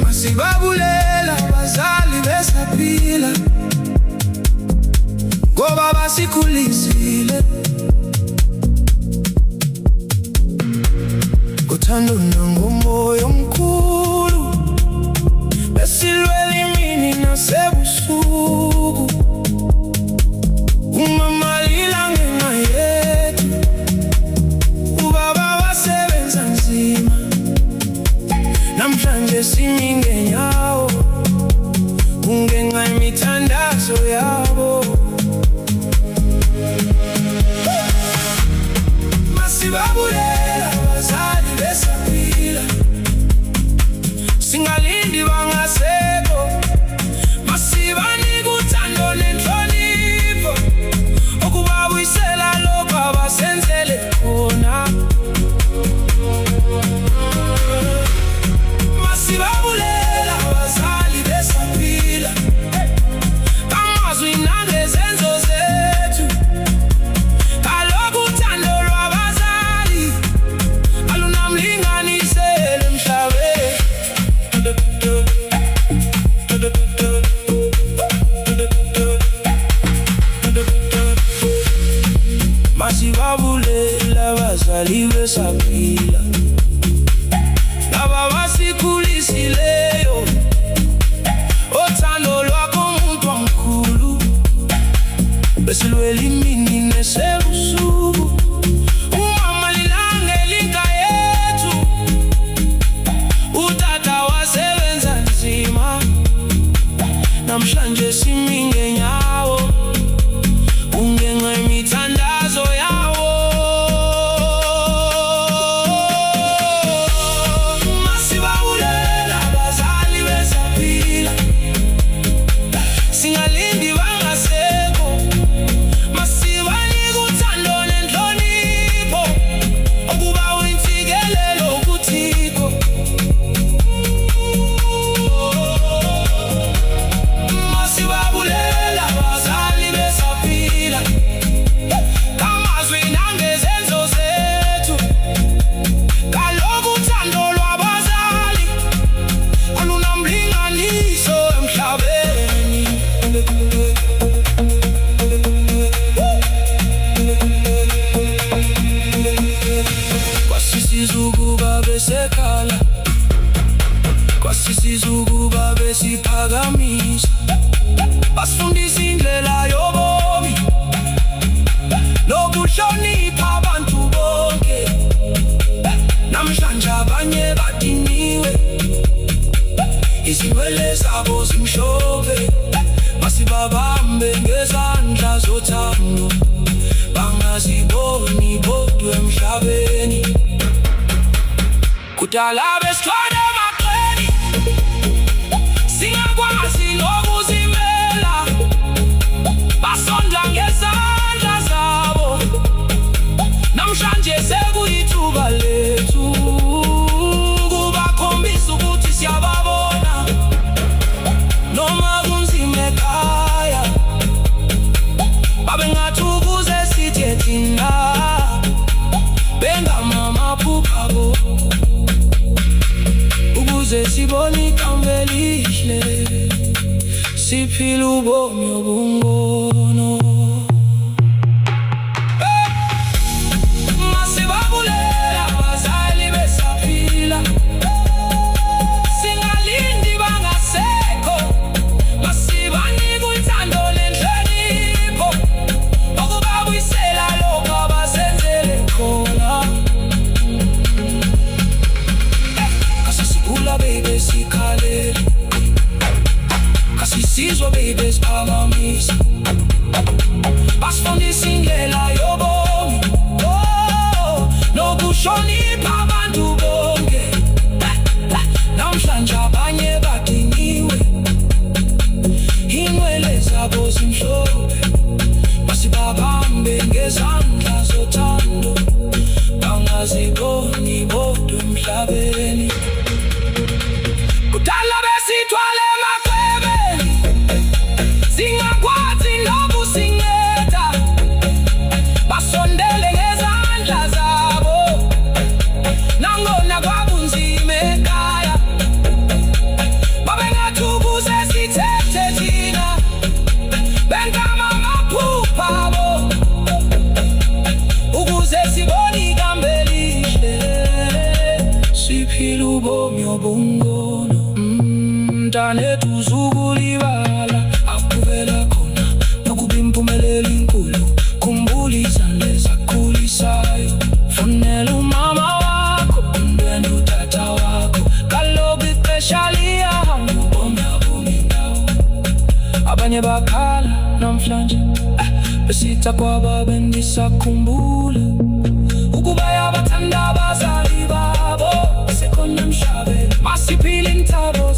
Masibabulela abazali besaphila, ngoba basikhulisile ngothando nangomoya omkhulu. Besilwela imini nasebusuku, umama lila ngenxa yethu, ubaba wasebenza nzima. Namhlanje simi ngenyawo, kungenxa yemithandazo yabo. Masibabulela abazali besaphila, singalindi bangasekho. Masibanika uthando nenhlonipho, ukubabuyisela lokho abasenzele khona. Masibabulela abazali besaphila, bangazwi nangezenzo zethu. Kaloku uthando lwabazali alunamlinganiselo emhlabeni. Masibabulela abazali besaphila, laba basikhulisileyo. Uthando lwakho muntu omkhulu, besilwela imini nasebusuku, umama lilanga elinga yethu, utata wasebenza nzima. Namhlanje simi ngenyawo, kungenxa yemithandazo yawo. Masibabulela abazali besaphila, singalindi bangasekho. Masibanika uthando nenhlonipho, ukuba uyintsikelelo kuThixo. Masibabulela abazali besaphila, bangazwi nangezenzo zethu. Kaloku uthando lwabazali alunamlinganiso emhlabeni. Kwasisizukuba besekhala, kwasisizukuba besiphakamisa, basifundisa indlela yobomi nokuhlonipha abantu bonke. Namhlanje abanye badiniwe, izinwele zabo zimhlophe. Masibabambe ngezandla zothando, bangaziboni bodwa emhlabeni. Kudala besithwala emaqeni, singakwazi nokuzimela. Basondla ngezandla zabo, namhlanje sekuyithuba lethu kubakhombisa ukuthi siyababona. Noma kunzima ekhaya, babengathi ukuze sithe thina, bengamamaphupha abo, ukuze sibone ikamva elihle, siphile ubomi obungono. Masibabulela abazali besaphila, singalindi bangasekho. Masibanika uthando nenhlonipho, ukubabuyisela lokho abasenzele khona. Kasisigula baby sikhalela, kasisizwa baby siphakamisa, basifundisa indlela yobomi nokuhlonipha abantu bonke. Namhlanje abanye badiniwe, inwele zabo zimhlophe. Masibabambe ngezandla zothando, bangaziboni bodwa emhlabeni. Kudala besithwala emaqeni, ubomi obungono mntane tuzukulibala akuvela khona nokuba impumelelo inkulu khumbula izandla zakhulisayo funela umama wakho umndwendwe utata wakho kaloku ixesha liyahamba ubomi abumi ndawo abanye bakhala namhlanje besitha kwaba bendisakhumbula ukuba yabathanda abazali babo sekhona emhlabeni masiphile inthabo